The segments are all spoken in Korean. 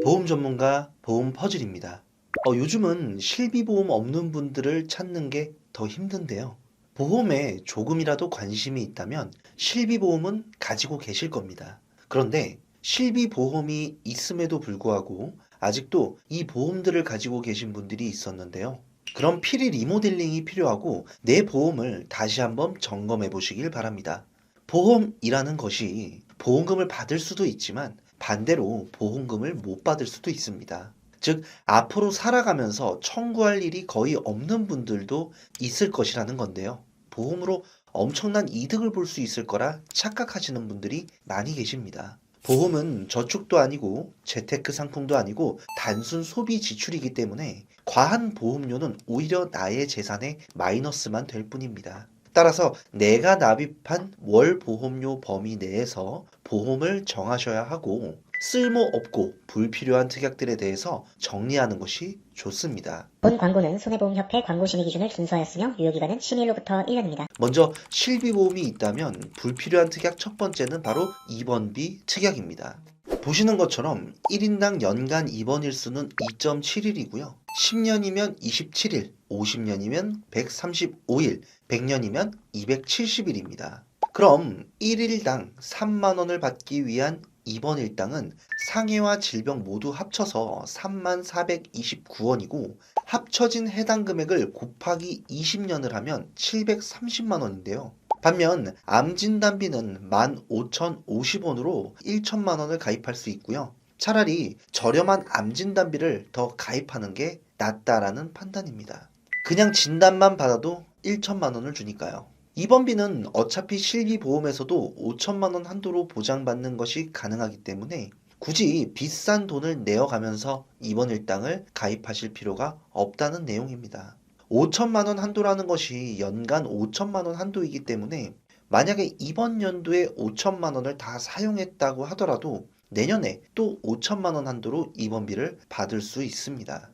보험 전문가 보험 퍼즐입니다. 요즘은 실비보험 없는 분들을 찾는 게 더 힘든데요. 보험에 조금이라도 관심이 있다면 실비보험은 가지고 계실 겁니다. 그런데 실비보험이 있음에도 불구하고 아직도 이 보험들을 가지고 계신 분들이 있었는데요. 그럼 필히 리모델링이 필요하고 내 보험을 다시 한번 점검해 보시길 바랍니다. 보험이라는 것이 보험금을 받을 수도 있지만 반대로 보험금을 못 받을 수도 있습니다. 즉, 앞으로 살아가면서 청구할 일이 거의 없는 분들도 있을 것이라는 건데요. 보험으로 엄청난 이득을 볼 수 있을 거라 착각하시는 분들이 많이 계십니다. 보험은 저축도 아니고 재테크 상품도 아니고 단순 소비 지출이기 때문에 과한 보험료는 오히려 나의 재산의 마이너스만 될 뿐입니다. 따라서 내가 납입한 월 보험료 범위 내에서 보험을 정하셔야 하고 쓸모없고 불필요한 특약들에 대해서 정리하는 것이 좋습니다. 본 광고는 손해보험협회 광고심의 기준을 준수하였으며 유효기간은 10일로부터 1년입니다. 먼저 실비보험이 있다면 불필요한 특약 첫 번째는 바로 입원비 특약입니다. 보시는 것처럼 1인당 연간 입원 일수는 2.7일이고요. 10년이면 27일, 50년이면 135일, 100년이면 270일입니다. 그럼 1일당 3만 원을 받기 위한 입원 일당은 상해와 질병 모두 합쳐서 3429원이고 합쳐진 해당 금액을 곱하기 20년을 하면 730만 원인데요. 반면 암진단비는 15,050원으로 1천만 원을 가입할 수 있고요. 차라리 저렴한 암진단비를 더 가입하는 게 낫다라는 판단입니다. 그냥 진단만 받아도 1천만 원을 주니까요. 입원비는 어차피 실비보험에서도 5천만 원 한도로 보장받는 것이 가능하기 때문에 굳이 비싼 돈을 내어가면서 입원 일당을 가입하실 필요가 없다는 내용입니다. 5천만 원 한도라는 것이 연간 5천만 원 한도이기 때문에 만약에 이번 연도에 5천만 원을 다 사용했다고 하더라도 내년에 또 5천만 원 한도로 입원비를 받을 수 있습니다.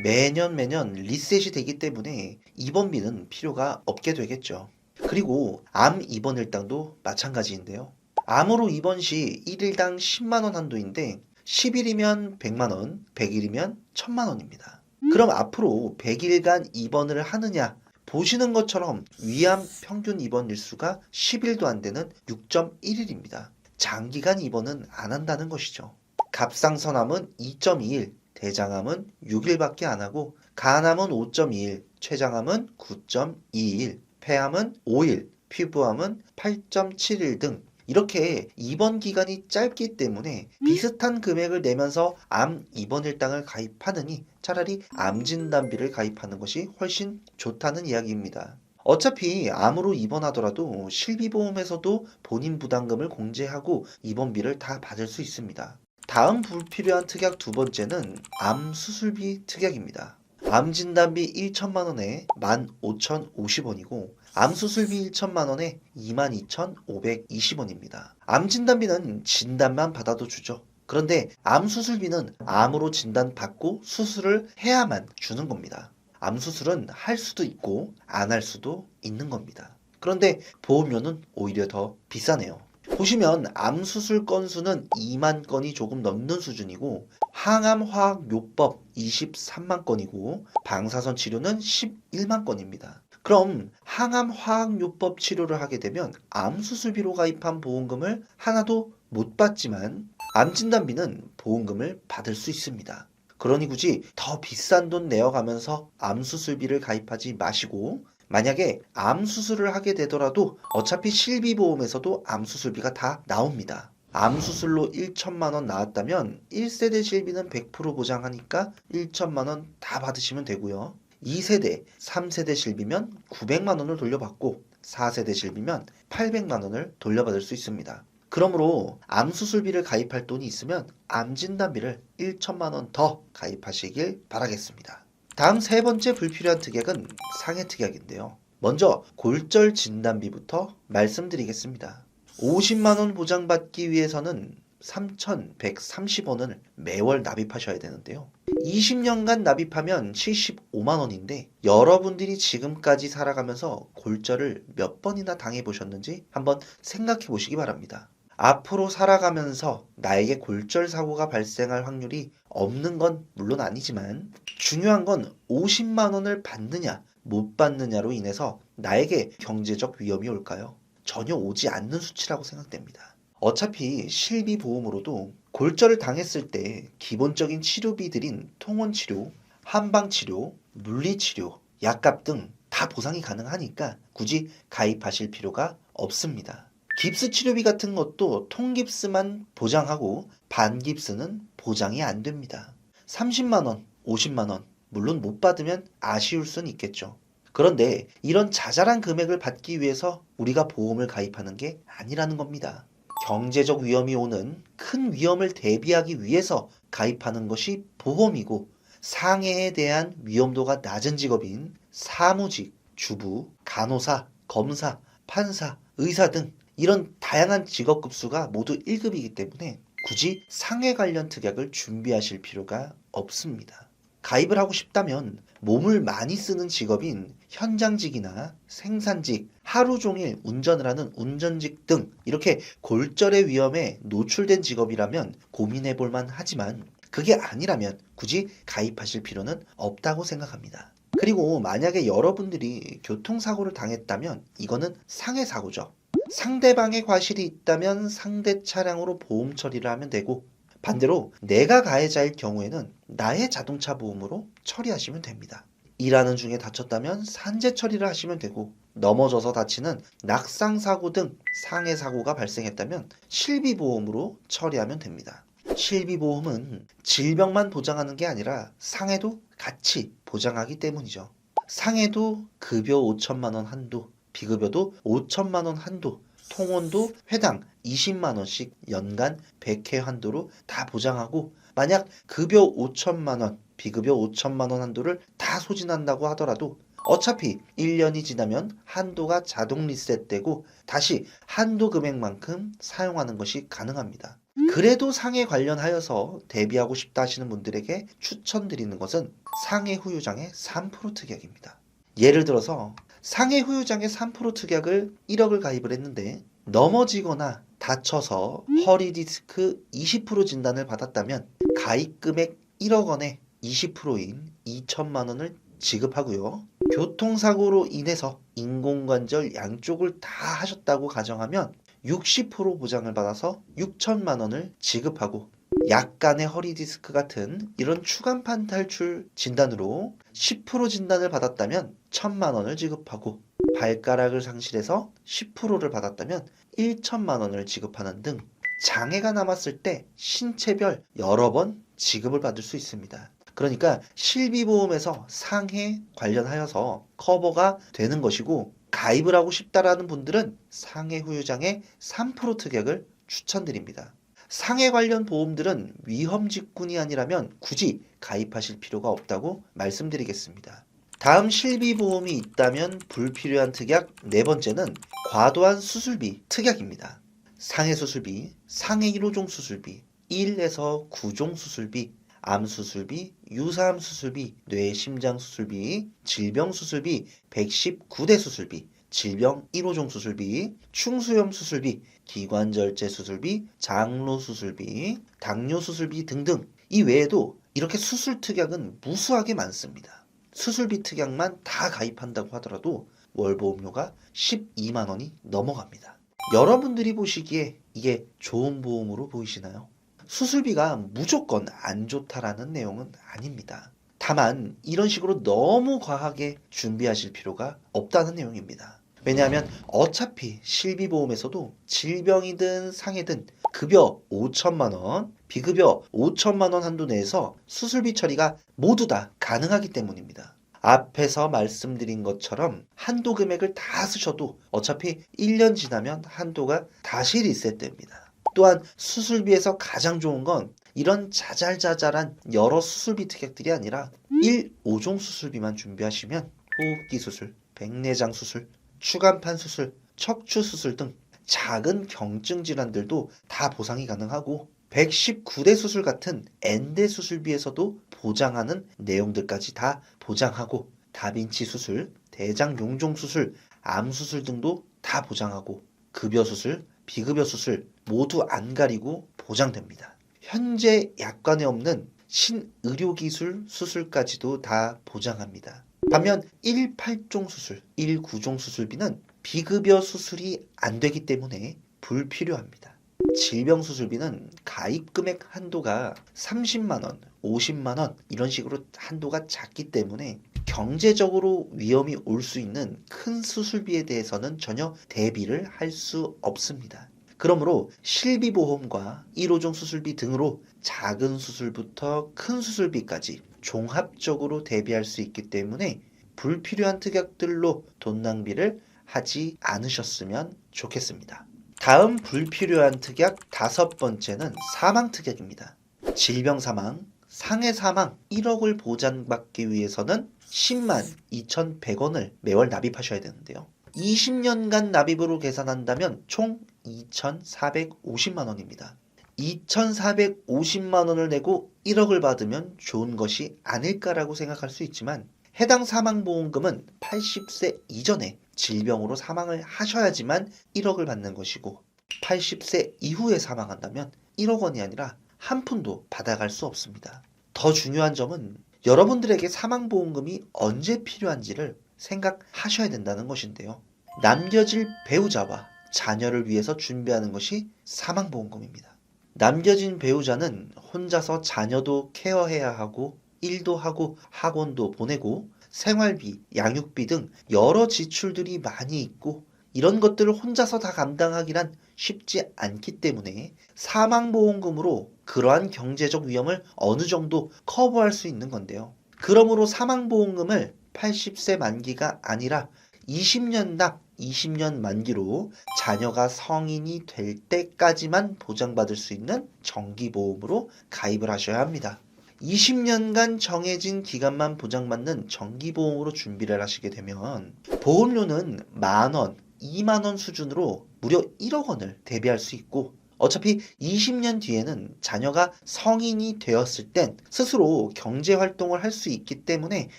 매년 리셋이 되기 때문에 입원비는 필요가 없게 되겠죠. 그리고 암 입원 일당도 마찬가지인데요. 암으로 입원 시 1일당 10만 원 한도인데 10일이면 100만 원, 100일이면 1000만 원입니다. 그럼 앞으로 100일간 입원을 하느냐? 보시는 것처럼 위암 평균 입원 일수가 10일도 안 되는 6.1일입니다. 장기간 입원은 안 한다는 것이죠. 갑상선암은 2.2일, 대장암은 6일밖에 안 하고 간암은 5.2일, 췌장암은 9.2일, 폐암은 5일, 피부암은 8.7일 등 이렇게 입원 기간이 짧기 때문에 비슷한 금액을 내면서 암 입원 일당을 가입하느니 차라리 암 진단비를 가입하는 것이 훨씬 좋다는 이야기입니다. 어차피 암으로 입원하더라도 실비보험에서도 본인 부담금을 공제하고 입원비를 다 받을 수 있습니다. 다음 불필요한 특약 두 번째는 암 수술비 특약입니다. 암 진단비 1천만 원에 15,050원이고 암 수술비 1천만 원에 22,520원입니다. 암 진단비는 진단만 받아도 주죠. 그런데 암 수술비는 암으로 진단받고 수술을 해야만 주는 겁니다. 암 수술은 할 수도 있고 안 할 수도 있는 겁니다. 그런데 보험료는 오히려 더 비싸네요. 보시면 암 수술 건수는 2만 건이 조금 넘는 수준이고 항암화학요법 23만 건이고 방사선 치료는 11만 건입니다. 그럼 항암화학요법 치료를 하게 되면 암 수술비로 가입한 보험금을 하나도 못 받지만 암 진단비는 보험금을 받을 수 있습니다. 그러니 굳이 더 비싼 돈 내어가면서 암 수술비를 가입하지 마시고 만약에 암 수술을 하게 되더라도 어차피 실비보험에서도 암 수술비가 다 나옵니다. 암 수술로 1천만 원 나왔다면 1세대 실비는 100% 보장하니까 1천만 원 다 받으시면 되고요. 2세대, 3세대 실비면 900만 원을 돌려받고 4세대 실비면 800만 원을 돌려받을 수 있습니다. 그러므로 암 수술비를 가입할 돈이 있으면 암 진단비를 1천만 원 더 가입하시길 바라겠습니다. 다음 세 번째 불필요한 특약은 상해 특약인데요. 먼저 골절 진단비부터 말씀드리겠습니다. 50만 원 보장받기 위해서는 3,130원을 매월 납입하셔야 되는데요. 20년간 납입하면 75만 원인데 여러분들이 지금까지 살아가면서 골절을 몇 번이나 당해 보셨는지 한번 생각해 보시기 바랍니다. 앞으로 살아가면서 나에게 골절 사고가 발생할 확률이 없는 건 물론 아니지만 중요한 건 50만 원을 받느냐 못 받느냐로 인해서 나에게 경제적 위험이 올까요? 전혀 오지 않는 수치라고 생각됩니다. 어차피 실비보험으로도 골절을 당했을 때 기본적인 치료비들인 통원치료, 한방치료, 물리치료, 약값 등 다 보상이 가능하니까 굳이 가입하실 필요가 없습니다. 깁스 치료비 같은 것도 통깁스만 보장하고 반깁스는 보장이 안 됩니다. 30만 원, 50만 원, 물론 못 받으면 아쉬울 순 있겠죠. 그런데 이런 자잘한 금액을 받기 위해서 우리가 보험을 가입하는 게 아니라는 겁니다. 경제적 위험이 오는 큰 위험을 대비하기 위해서 가입하는 것이 보험이고 상해에 대한 위험도가 낮은 직업인 사무직, 주부, 간호사, 검사, 판사, 의사 등 이런 다양한 직업 급수가 모두 1급이기 때문에 굳이 상해 관련 특약을 준비하실 필요가 없습니다. 가입을 하고 싶다면 몸을 많이 쓰는 직업인 현장직이나 생산직, 하루 종일 운전을 하는 운전직 등 이렇게 골절의 위험에 노출된 직업이라면 고민해 볼 만하지만 그게 아니라면 굳이 가입하실 필요는 없다고 생각합니다. 그리고 만약에 여러분들이 교통사고를 당했다면 이거는 상해 사고죠. 상대방의 과실이 있다면 상대 차량으로 보험 처리를 하면 되고 반대로 내가 가해자일 경우에는 나의 자동차 보험으로 처리하시면 됩니다. 일하는 중에 다쳤다면 산재 처리를 하시면 되고 넘어져서 다치는 낙상사고 등 상해사고가 발생했다면 실비보험으로 처리하면 됩니다. 실비보험은 질병만 보장하는 게 아니라 상해도 같이 보장하기 때문이죠. 상해도 급여 5천만 원 한도, 비급여도 5천만 원 한도, 통원도 회당 20만 원씩 연간 100회 한도로 다 보장하고 만약 급여 5천만 원, 비급여 5천만 원 한도를 다 소진한다고 하더라도 어차피 1년이 지나면 한도가 자동 리셋되고 다시 한도 금액만큼 사용하는 것이 가능합니다. 그래도 상해 관련하여서 대비하고 싶다 하시는 분들에게 추천드리는 것은 상해 후유장애 3% 특약입니다. 예를 들어서 상해 후유장애 3% 특약을 1억을 가입을 했는데 넘어지거나 다쳐서 허리 디스크 20% 진단을 받았다면 가입 금액 1억 원에 20%인 2천만 원을 지급하고요. 교통사고로 인해서 인공관절 양쪽을 다 하셨다고 가정하면 60% 보장을 받아서 6천만 원을 지급하고 약간의 허리 디스크 같은 이런 추간판 탈출 진단으로 10% 진단을 받았다면 1천만 원을 지급하고 발가락을 상실해서 10%를 받았다면 1천만 원을 지급하는 등 장애가 남았을 때 신체별 여러 번 지급을 받을 수 있습니다. 그러니까 실비보험에서 상해 관련하여서 커버가 되는 것이고 가입을 하고 싶다라는 분들은 상해 후유장애 3% 특약을 추천드립니다. 상해 관련 보험들은 위험 직군이 아니라면 굳이 가입하실 필요가 없다고 말씀드리겠습니다. 다음 실비보험이 있다면 불필요한 특약 네 번째는 과도한 수술비 특약입니다. 상해 수술비, 상해 1호종 수술비, 1에서 9종 수술비, 암 수술비, 유사암 수술비, 뇌 심장 수술비, 질병 수술비, 119대 수술비, 질병 1호종 수술비, 충수염 수술비, 기관절제 수술비, 장로 수술비, 당뇨 수술비 등등 이 외에도 이렇게 수술 특약은 무수하게 많습니다. 수술비 특약만 다 가입한다고 하더라도 월 보험료가 12만 원이 넘어갑니다. 여러분들이 보시기에 이게 좋은 보험으로 보이시나요? 수술비가 무조건 안 좋다라는 내용은 아닙니다. 다만 이런 식으로 너무 과하게 준비하실 필요가 없다는 내용입니다. 왜냐하면 어차피 실비보험에서도 질병이든 상해든 급여 5천만 원, 비급여 5천만 원 한도 내에서 수술비 처리가 모두 다 가능하기 때문입니다. 앞에서 말씀드린 것처럼 한도 금액을 다 쓰셔도 어차피 1년 지나면 한도가 다시 리셋됩니다. 또한 수술비에서 가장 좋은 건 이런 자잘자잘한 여러 수술비 특약들이 아니라 1, 5종 수술비만 준비하시면 호흡기 수술, 백내장 수술, 추간판 수술, 척추 수술 등 작은 경증 질환들도 다 보상이 가능하고 119대 수술 같은 N대 수술비에서도 보장하는 내용들까지 다 보장하고 다빈치 수술, 대장 용종 수술, 암 수술 등도 다 보장하고 급여 수술, 비급여 수술 모두 안 가리고 보장됩니다. 현재 약관에 없는 신의료기술 수술까지도 다 보장합니다. 반면 1.8종 수술, 1.9종 수술비는 비급여 수술이 안 되기 때문에 불필요합니다. 질병 수술비는 가입 금액 한도가 30만원, 50만원 이런 식으로 한도가 작기 때문에 경제적으로 위험이 올 수 있는 큰 수술비에 대해서는 전혀 대비를 할 수 없습니다. 그러므로 실비보험과 1호종 수술비 등으로 작은 수술부터 큰 수술비까지 종합적으로 대비할 수 있기 때문에 불필요한 특약들로 돈 낭비를 하지 않으셨으면 좋겠습니다. 다음 불필요한 특약 5번째는 사망 특약입니다. 질병 사망, 상해 사망 1억을 보장받기 위해서는 10만 2,100원을 매월 납입하셔야 되는데요. 20년간 납입으로 계산한다면 총 2,450만 원입니다. 2,450만 원을 내고 1억을 받으면 좋은 것이 아닐까라고 생각할 수 있지만 해당 사망보험금은 80세 이전에 질병으로 사망을 하셔야지만 1억을 받는 것이고 80세 이후에 사망한다면 1억 원이 아니라 한 푼도 받아갈 수 없습니다. 더 중요한 점은 여러분들에게 사망보험금이 언제 필요한지를 생각하셔야 된다는 것인데요. 남겨질 배우자와 자녀를 위해서 준비하는 것이 사망보험금입니다. 남겨진 배우자는 혼자서 자녀도 케어해야 하고 일도 하고 학원도 보내고 생활비, 양육비 등 여러 지출들이 많이 있고 이런 것들을 혼자서 다 감당하기란 쉽지 않기 때문에 사망보험금으로 그러한 경제적 위험을 어느 정도 커버할 수 있는 건데요. 그러므로 사망보험금을 80세 만기가 아니라 20년 납, 20년 만기로 자녀가 성인이 될 때까지만 보장받을 수 있는 정기보험으로 가입을 하셔야 합니다. 20년간 정해진 기간만 보장받는 정기보험으로 준비를 하시게 되면 보험료는 만원, 2만원 수준으로 무려 1억 원을 대비할 수 있고 어차피 20년 뒤에는 자녀가 성인이 되었을 땐 스스로 경제활동을 할 수 있기 때문에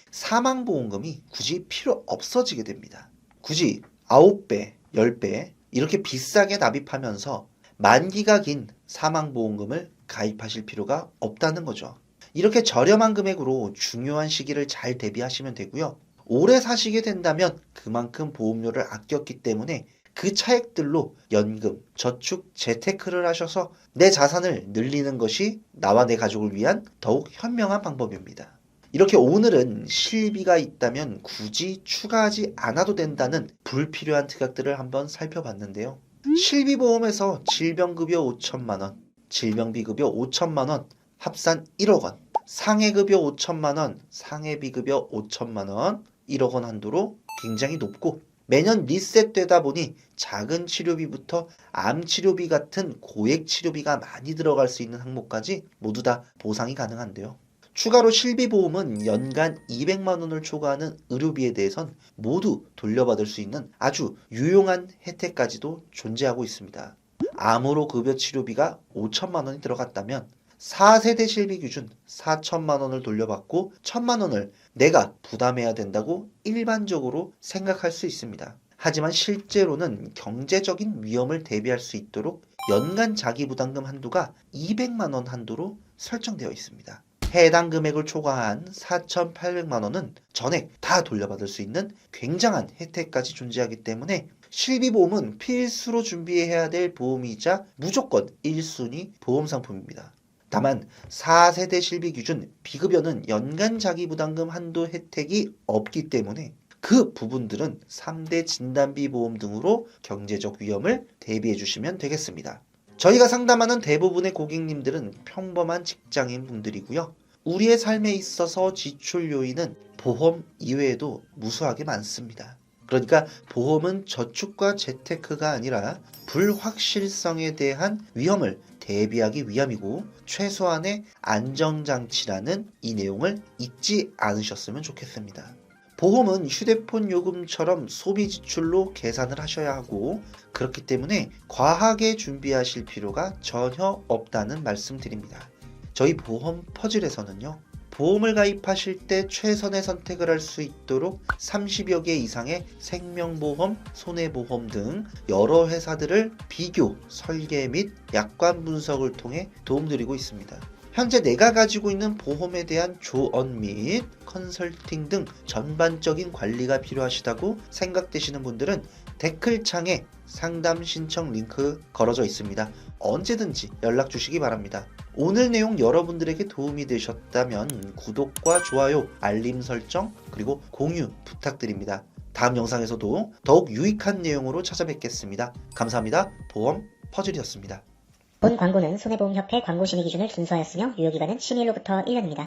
사망보험금이 굳이 필요 없어지게 됩니다. 굳이 9배, 10배 이렇게 비싸게 납입하면서 만기가 긴 사망보험금을 가입하실 필요가 없다는 거죠. 이렇게 저렴한 금액으로 중요한 시기를 잘 대비하시면 되고요. 오래 사시게 된다면 그만큼 보험료를 아꼈기 때문에 그 차액들로 연금, 저축, 재테크를 하셔서 내 자산을 늘리는 것이 나와 내 가족을 위한 더욱 현명한 방법입니다. 이렇게 오늘은 실비가 있다면 굳이 추가하지 않아도 된다는 불필요한 특약들을 한번 살펴봤는데요. 실비보험에서 질병급여 5천만 원, 질병비급여 5천만 원, 합산 1억 원, 상해급여 5천만 원, 상해비급여 5천만 원, 1억 원 한도로 굉장히 높고 매년 리셋되다 보니 작은 치료비부터 암 치료비 같은 고액 치료비가 많이 들어갈 수 있는 항목까지 모두 다 보상이 가능한데요. 추가로 실비보험은 연간 200만 원을 초과하는 의료비에 대해선 모두 돌려받을 수 있는 아주 유용한 혜택까지도 존재하고 있습니다. 암으로 급여 치료비가 5천만 원이 들어갔다면 4세대 실비 기준 4천만 원을 돌려받고 1천만 원을 내가 부담해야 된다고 일반적으로 생각할 수 있습니다. 하지만 실제로는 경제적인 위험을 대비할 수 있도록 연간 자기부담금 한도가 200만 원 한도로 설정되어 있습니다. 해당 금액을 초과한 4,800만 원은 전액 다 돌려받을 수 있는 굉장한 혜택까지 존재하기 때문에 실비보험은 필수로 준비해야 될 보험이자 무조건 1순위 보험 상품입니다. 다만 4세대 실비 기준 비급여는 연간 자기부담금 한도 혜택이 없기 때문에 그 부분들은 3대 진단비 보험 등으로 경제적 위험을 대비해 주시면 되겠습니다. 저희가 상담하는 대부분의 고객님들은 평범한 직장인 분들이고요. 우리의 삶에 있어서 지출 요인은 보험 이외에도 무수하게 많습니다. 그러니까 보험은 저축과 재테크가 아니라 불확실성에 대한 위험을 대비하기 위함이고 최소한의 안정장치라는 이 내용을 잊지 않으셨으면 좋겠습니다. 보험은 휴대폰 요금처럼 소비 지출로 계산을 하셔야 하고 그렇기 때문에 과하게 준비하실 필요가 전혀 없다는 말씀드립니다. 저희 보험 퍼즐에서는요. 보험을 가입하실 때 최선의 선택을 할 수 있도록 30여 개 이상의 생명보험, 손해보험 등 여러 회사들을 비교, 설계 및 약관 분석을 통해 도움드리고 있습니다. 현재 내가 가지고 있는 보험에 대한 조언 및 컨설팅 등 전반적인 관리가 필요하시다고 생각되시는 분들은 댓글창에 상담 신청 링크 걸어져 있습니다. 언제든지 연락 주시기 바랍니다. 오늘 내용 여러분들에게 도움이 되셨다면 구독과 좋아요, 알림 설정, 그리고 공유 부탁드립니다. 다음 영상에서도 더욱 유익한 내용으로 찾아뵙겠습니다. 감사합니다. 보험 퍼즐이었습니다. 본 광고는 손해보험협회 광고심의 기준을 준수하였으며 유효기간은 10일로부터 1년입니다.